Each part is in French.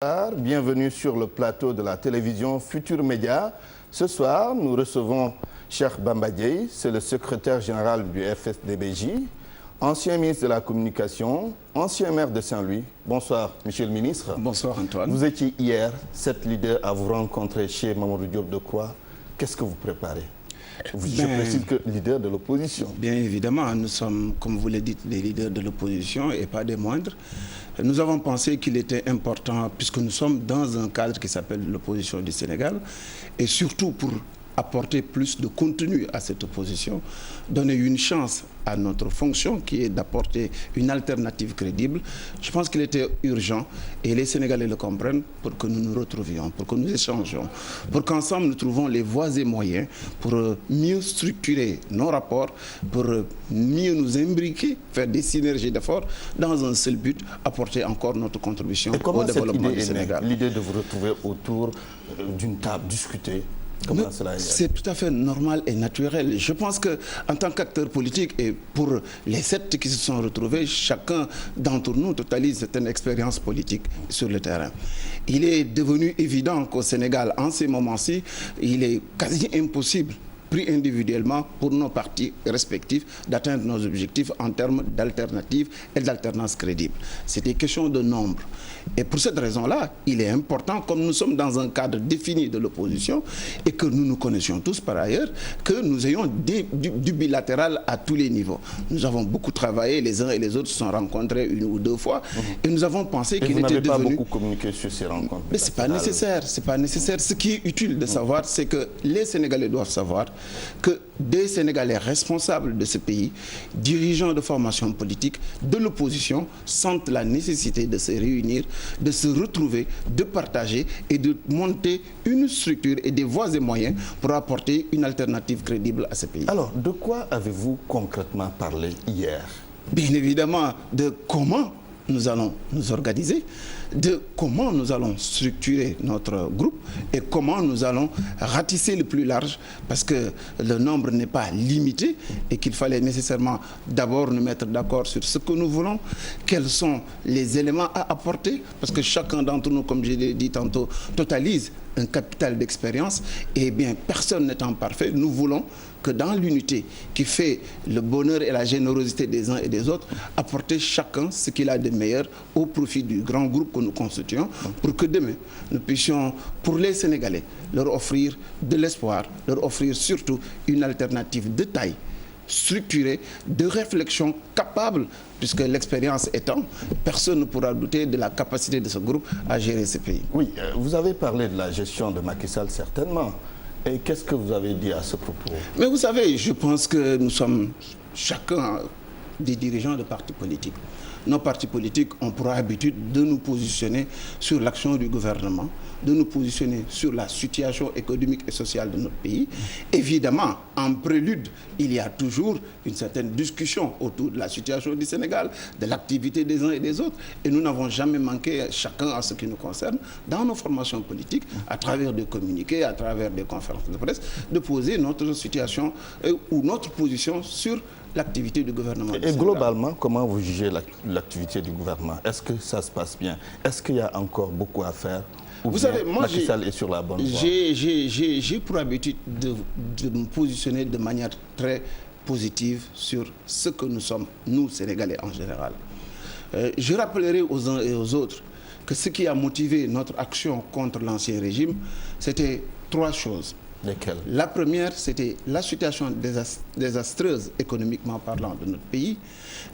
Bienvenue sur le plateau de la télévision Futur Média. Ce soir, nous recevons Cheikh Bamba Dièye, c'est le secrétaire général du FSD/BJ, ancien ministre de la Communication, ancien maire de Saint-Louis. Bonsoir, monsieur le ministre. Bonsoir, Antoine. Vous étiez hier 7 leaders à vous rencontrer chez Mamadou Diop Decroix. Qu'est-ce que vous préparez? Je précise que leader de l'opposition. Bien évidemment, nous sommes, comme vous le dites, des leaders de l'opposition et pas des moindres. Nous avons pensé qu'il était important, puisque nous sommes dans un cadre qui s'appelle l'opposition du Sénégal, et surtout pour apporter plus de contenu à cette opposition, donner une chance à notre fonction qui est d'apporter une alternative crédible. Je pense qu'il était urgent, et les Sénégalais le comprennent, pour que nous nous retrouvions, pour que nous échangions, pour qu'ensemble nous trouvons les voies et moyens pour mieux structurer nos rapports, pour mieux nous imbriquer, faire des synergies d'efforts dans un seul but, apporter encore notre contribution au développement du Sénégal. L'idée de vous retrouver autour d'une table, discuter. C'est tout à fait normal et naturel. Je pense qu'en tant qu'acteur politique, et pour les 7 qui se sont retrouvés, chacun d'entre nous totalise certaines expériences politiques sur le terrain. Il est devenu évident qu'au Sénégal, en ces moments-ci, il est quasi impossible, pris individuellement, pour nos partis respectifs, d'atteindre nos objectifs en termes d'alternatives et d'alternance crédible. C'est des questions de nombre. Et pour cette raison-là, il est important, comme nous sommes dans un cadre défini de l'opposition et que nous nous connaissions tous par ailleurs, que nous ayons du bilatéral à tous les niveaux. Nous avons beaucoup travaillé, les uns et les autres se sont rencontrés 1 ou 2 fois, et nous avons pensé qu'il était devenu... Vous n'avez pas beaucoup communiqué sur ces rencontres. Mais ce n'est pas nécessaire, c'est pas nécessaire. Ce qui est utile de savoir, c'est que les Sénégalais doivent savoir que des Sénégalais responsables de ce pays, dirigeants de formation politique, de l'opposition, sentent la nécessité de se réunir, de se retrouver, de partager et de monter une structure et des voies et moyens pour apporter une alternative crédible à ce pays. Alors, de quoi avez-vous concrètement parlé hier? Bien évidemment, de comment nous allons nous organiser, de comment nous allons structurer notre groupe et comment nous allons ratisser le plus large, parce que le nombre n'est pas limité et qu'il fallait nécessairement d'abord nous mettre d'accord sur ce que nous voulons, quels sont les éléments à apporter, parce que chacun d'entre nous, comme je l'ai dit tantôt, totalise un capital d'expérience, et bien personne n'étant parfait, nous voulons que dans l'unité qui fait le bonheur et la générosité des uns et des autres, apporter chacun ce qu'il a de meilleur au profit du grand groupe que nous constituons, pour que demain, nous puissions, pour les Sénégalais, leur offrir de l'espoir, leur offrir surtout une alternative de taille, structurée, de réflexion capable, puisque l'expérience étant, personne ne pourra douter de la capacité de ce groupe à gérer ce pays. Oui, vous avez parlé de la gestion de Macky Sall, certainement. Et qu'est-ce que vous avez dit à ce propos? Mais vous savez, je pense que nous sommes chacun des dirigeants de partis politiques. Nos partis politiques ont pour habitude de nous positionner sur l'action du gouvernement, de nous positionner sur la situation économique et sociale de notre pays. Évidemment, en prélude, il y a toujours une certaine discussion autour de la situation du Sénégal, de l'activité des uns et des autres. Et nous n'avons jamais manqué, chacun à ce qui nous concerne, dans nos formations politiques, à travers des communiqués, à travers des conférences de presse, de poser notre situation ou notre position sur l'activité du gouvernement. Et globalement, comment vous jugez l'activité du gouvernement? Est-ce que ça se passe bien? Est-ce qu'il y a encore beaucoup à faire? Ou vous savez, moi, Macky Sall est sur la bonne voie? J'ai pour habitude de me positionner de manière très positive sur ce que nous sommes, nous, Sénégalais en général. Je rappellerai aux uns et aux autres que ce qui a motivé notre action contre l'ancien régime, c'était 3 choses. Lesquelles? La première, c'était la situation désastreuse économiquement parlant de notre pays.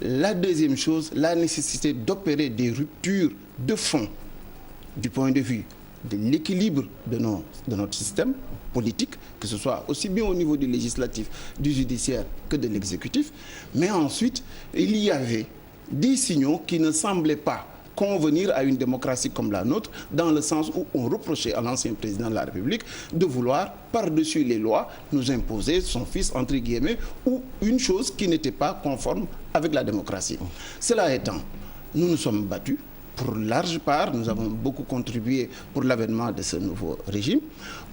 La deuxième chose, la nécessité d'opérer des ruptures de fond du point de vue de l'équilibre de notre système politique, que ce soit aussi bien au niveau du législatif, du judiciaire que de l'exécutif. Mais ensuite, il y avait des signaux qui ne semblaient pas convenir à une démocratie comme la nôtre, dans le sens où on reprochait à l'ancien président de la République de vouloir, par-dessus les lois, nous imposer son fils, entre guillemets, ou une chose qui n'était pas conforme avec la démocratie. Cela étant, nous nous sommes battus. Pour large part, nous avons beaucoup contribué pour l'avènement de ce nouveau régime.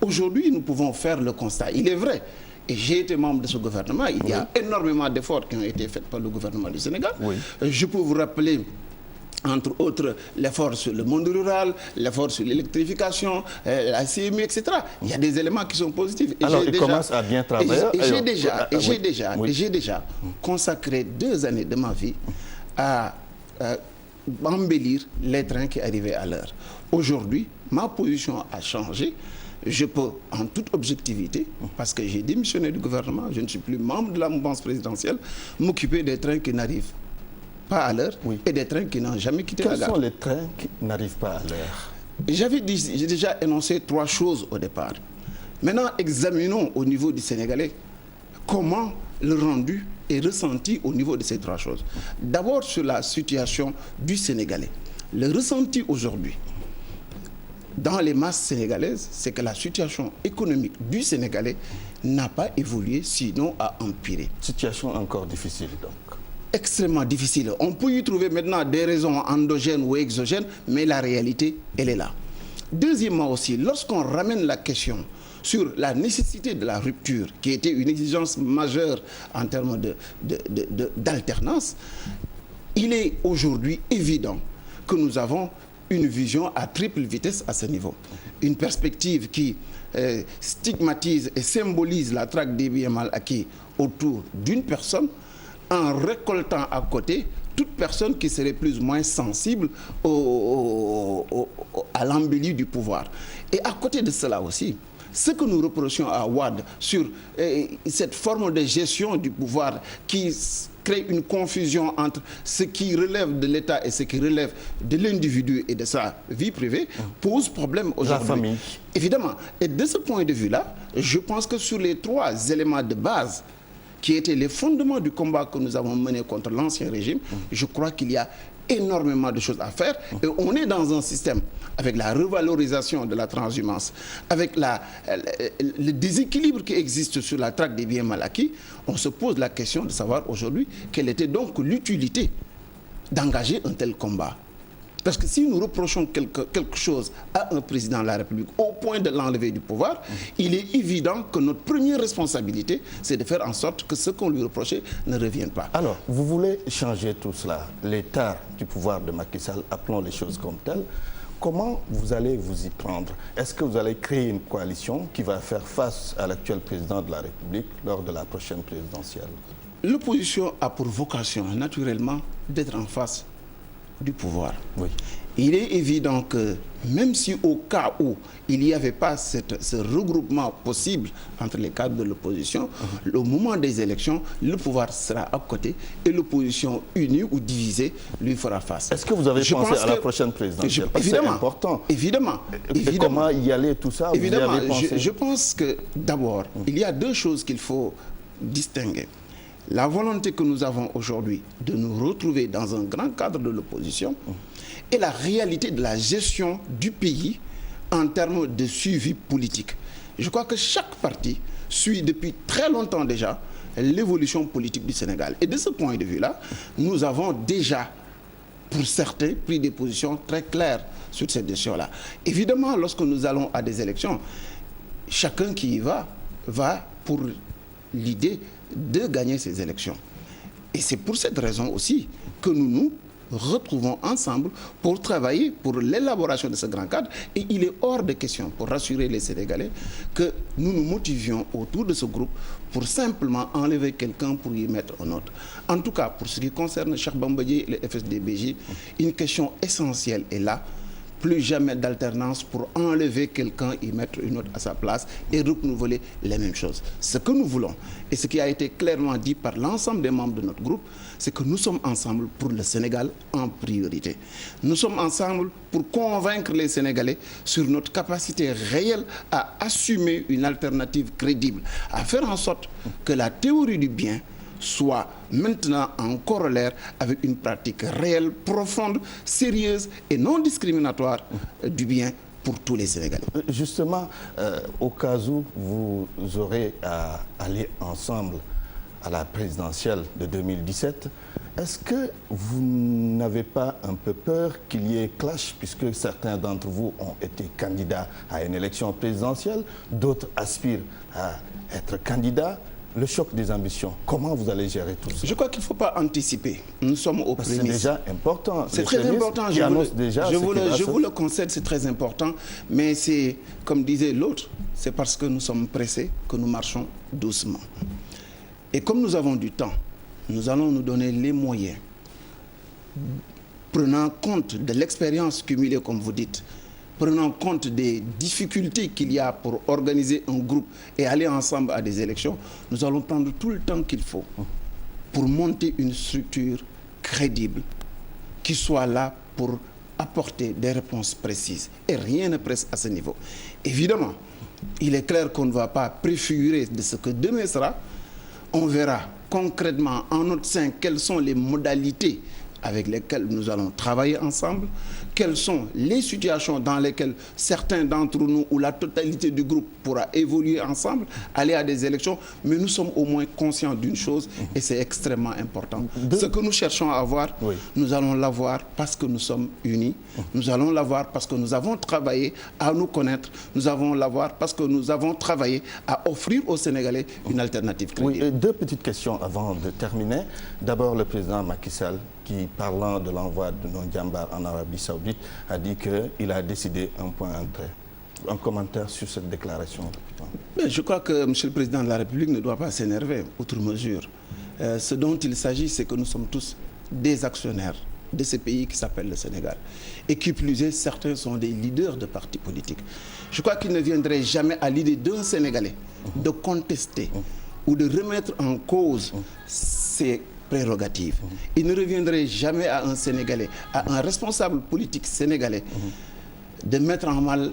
Aujourd'hui, nous pouvons faire le constat. Il est vrai, et j'ai été membre de ce gouvernement, il y a énormément d'efforts qui ont été faits par le gouvernement du Sénégal. Je peux vous rappeler entre autres l'effort sur le monde rural, l'effort sur l'électrification, la CMU, etc. Il y a des éléments qui sont positifs. Et alors, il commence à bien travailler. Et j'ai déjà consacré 2 années de ma vie à embellir les trains qui arrivaient à l'heure. Aujourd'hui, ma position a changé. Je peux, en toute objectivité, parce que j'ai démissionné du gouvernement, je ne suis plus membre de la mouvance présidentielle, m'occuper des trains qui n'arrivent pas à l'heure et des trains qui n'ont jamais quitté la gare. Quels sont les trains qui n'arrivent pas à l'heure? J'ai déjà énoncé 3 choses au départ. Maintenant, examinons au niveau du Sénégalais comment le rendu est ressenti au niveau de ces 3 choses. D'abord, sur la situation du Sénégalais. Le ressenti aujourd'hui dans les masses sénégalaises, c'est que la situation économique du Sénégalais n'a pas évolué, sinon a empiré. Situation encore difficile, donc. Extrêmement difficile. On peut y trouver maintenant des raisons endogènes ou exogènes, mais la réalité, elle est là. Deuxièmement aussi, lorsqu'on ramène la question sur la nécessité de la rupture, qui était une exigence majeure en termes d'alternance, il est aujourd'hui évident que nous avons une vision à triple vitesse à ce niveau. Une perspective qui stigmatise et symbolise la traque des biens mal acquis autour d'une personne, en récoltant à côté toute personne qui serait plus ou moins sensible à l'embellie du pouvoir. Et à côté de cela aussi, ce que nous reprochons à Wade sur cette forme de gestion du pouvoir qui crée une confusion entre ce qui relève de l'État et ce qui relève de l'individu et de sa vie privée pose problème aujourd'hui. La famille. Évidemment. Et de ce point de vue-là, je pense que sur les 3 éléments de base qui étaient les fondements du combat que nous avons mené contre l'ancien régime, je crois qu'il y a énormément de choses à faire. Et on est dans un système avec la revalorisation de la transhumance, avec le déséquilibre qui existe sur la traque des biens mal acquis. On se pose la question de savoir aujourd'hui quelle était donc l'utilité d'engager un tel combat. Parce que si nous reprochons quelque chose à un président de la République au point de l'enlever du pouvoir, il est évident que notre première responsabilité, c'est de faire en sorte que ce qu'on lui reprochait ne revienne pas. Alors, vous voulez changer tout cela, l'état du pouvoir de Macky Sall, appelons les choses comme telles. Comment vous allez vous y prendre? Est-ce que vous allez créer une coalition qui va faire face à l'actuel président de la République lors de la prochaine présidentielle? L'opposition a pour vocation, naturellement, d'être en face du pouvoir. Oui. Il est évident que même si au cas où il n'y avait pas ce regroupement possible entre les cadres de l'opposition, au moment des élections, le pouvoir sera à côté et l'opposition unie ou divisée lui fera face. Est-ce que vous avez pensé à la prochaine présidentielle? Évidemment. C'est important. Évidemment. Et comment y aller, tout ça? Évidemment. Vous y avez pensé? Je pense que d'abord, il y a 2 choses qu'il faut distinguer. La volonté que nous avons aujourd'hui de nous retrouver dans un grand cadre de l'opposition et la réalité de la gestion du pays en termes de suivi politique. Je crois que chaque parti suit depuis très longtemps déjà l'évolution politique du Sénégal. Et de ce point de vue-là, nous avons déjà, pour certains, pris des positions très claires sur cette question-là. Évidemment, lorsque nous allons à des élections, chacun qui y va pour l'idée de gagner ces élections. Et c'est pour cette raison aussi que nous nous retrouvons ensemble pour travailler pour l'élaboration de ce grand cadre. Et il est hors de question, pour rassurer les Sénégalais, que nous nous motivions autour de ce groupe pour simplement enlever quelqu'un pour y mettre un autre. En tout cas, pour ce qui concerne Cheikh Bamba Dièye et le FSD/BJ, une question essentielle est là. Plus jamais d'alternance pour enlever quelqu'un et mettre une autre à sa place et renouveler les mêmes choses. Ce que nous voulons, et ce qui a été clairement dit par l'ensemble des membres de notre groupe, c'est que nous sommes ensemble pour le Sénégal en priorité. Nous sommes ensemble pour convaincre les Sénégalais sur notre capacité réelle à assumer une alternative crédible, à faire en sorte que la théorie du bien soit maintenant en corollaire avec une pratique réelle, profonde, sérieuse et non discriminatoire du bien pour tous les Sénégalais. Justement, au cas où vous aurez à aller ensemble à la présidentielle de 2017, est-ce que vous n'avez pas un peu peur qu'il y ait clash, puisque certains d'entre vous ont été candidats à une élection présidentielle, d'autres aspirent à être candidats? le choc des ambitions, comment vous allez gérer tout ça? Je crois qu'il ne faut pas anticiper. Nous sommes aux prémices. C'est déjà important. C'est très important. Je vous le concède, c'est très important. Mais c'est, comme disait l'autre, c'est parce que nous sommes pressés que nous marchons doucement. Et comme nous avons du temps, nous allons nous donner les moyens, prenant compte de l'expérience cumulée, comme vous dites, prenant compte des difficultés qu'il y a pour organiser un groupe et aller ensemble à des élections, nous allons prendre tout le temps qu'il faut pour monter une structure crédible qui soit là pour apporter des réponses précises. Et rien ne presse à ce niveau. Évidemment, il est clair qu'on ne va pas préfigurer de ce que demain sera. On verra concrètement en notre sein quelles sont les modalités avec lesquelles nous allons travailler ensemble, quelles sont les situations dans lesquelles certains d'entre nous ou la totalité du groupe pourra évoluer ensemble, aller à des élections, mais nous sommes au moins conscients d'une chose et c'est extrêmement important. Ce que nous cherchons à avoir, nous allons l'avoir parce que nous sommes unis, nous allons l'avoir parce que nous avons travaillé à nous connaître, nous allons l'avoir parce que nous avons travaillé à offrir aux Sénégalais une alternative crédible. Oui, deux petites questions avant de terminer. D'abord, le président Macky Sall, qui, parlant de l'envoi de nos Djambar en Arabie Saoudite, a dit qu'il a décidé un point, un trait. Un commentaire sur cette déclaration? Mais je crois que M. le Président de la République ne doit pas s'énerver, outre mesure. Ce dont il s'agit, c'est que nous sommes tous des actionnaires de ce pays qui s'appelle le Sénégal. Et qui plus est, certains sont des leaders de partis politiques. Je crois qu'il ne viendrait jamais à l'idée d'un Sénégalais de contester ou de remettre en cause ces prérogatives. Il ne reviendrait jamais à un Sénégalais, à un responsable politique sénégalais, de mettre en mal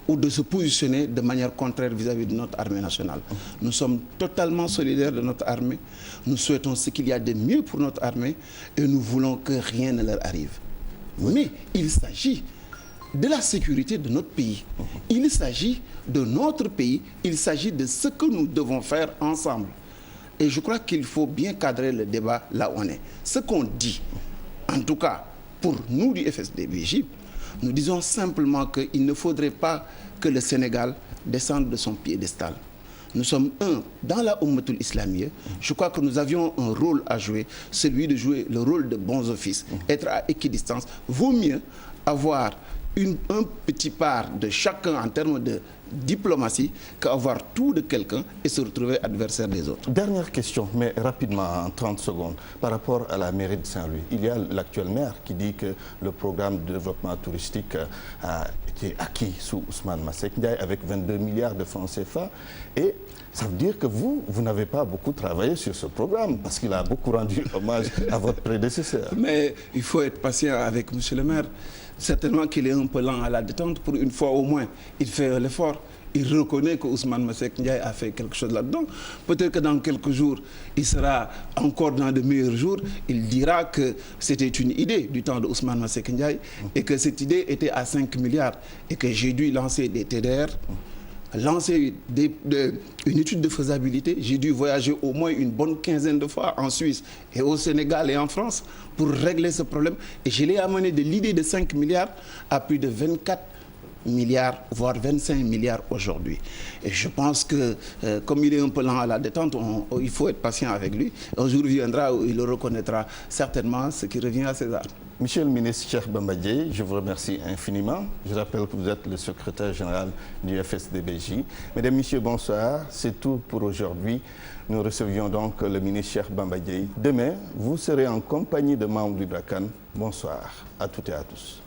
ou de se positionner de manière contraire vis-à-vis de notre armée nationale. Nous sommes totalement solidaires de notre armée. Nous souhaitons ce qu'il y a de mieux pour notre armée et nous voulons que rien ne leur arrive. Mais il s'agit de la sécurité de notre pays. Il s'agit de notre pays. Il s'agit de ce que nous devons faire ensemble. Et je crois qu'il faut bien cadrer le débat là où on est. Ce qu'on dit, en tout cas pour nous du FSD/BJ, nous disons simplement qu'il ne faudrait pas que le Sénégal descende de son piédestal. Nous sommes dans la Ummatul Islamiyya. Je crois que nous avions un rôle à jouer, celui de jouer le rôle de bons offices, être à équidistance. Vaut mieux avoir un petit part de chacun en termes de diplomatie qu'avoir tout de quelqu'un et se retrouver adversaire des autres. Dernière question, mais rapidement, en 30 secondes, par rapport à la mairie de Saint-Louis. Il y a l'actuel maire qui dit que le programme de développement touristique a été acquis sous Ousmane Masseck Ndiaye avec 22 milliards de francs CFA. Et ça veut dire que vous n'avez pas beaucoup travaillé sur ce programme parce qu'il a beaucoup rendu hommage à votre prédécesseur. Mais il faut être patient avec M. le maire. Certainement qu'il est un peu lent à la détente. Pour une fois au moins, il fait l'effort. Il reconnaît que Ousmane Masseck Ndiaye a fait quelque chose là-dedans. Peut-être que dans quelques jours, il sera encore dans de meilleurs jours. Il dira que c'était une idée du temps de Ousmane Masseck Ndiaye et que cette idée était à 5 milliards et que j'ai dû lancer des TDR, lancer une étude de faisabilité. J'ai dû voyager au moins une bonne quinzaine de fois en Suisse et au Sénégal et en France pour régler ce problème. Et je l'ai amené de l'idée de 5 milliards à plus de 24 milliards, voire 25 milliards aujourd'hui. Et je pense que, comme il est un peu lent à la détente, il faut être patient avec lui. Un jour viendra où il reconnaîtra certainement ce qui revient à César. Monsieur le ministre Cheikh Bamba Dièye, je vous remercie infiniment. Je rappelle que vous êtes le secrétaire général du FSD/BJ. Mesdames, Messieurs, bonsoir. C'est tout pour aujourd'hui. Nous recevions donc le ministre Cheikh Bamba Dièye. Demain, vous serez en compagnie de membres du BRACAN. Bonsoir à toutes et à tous.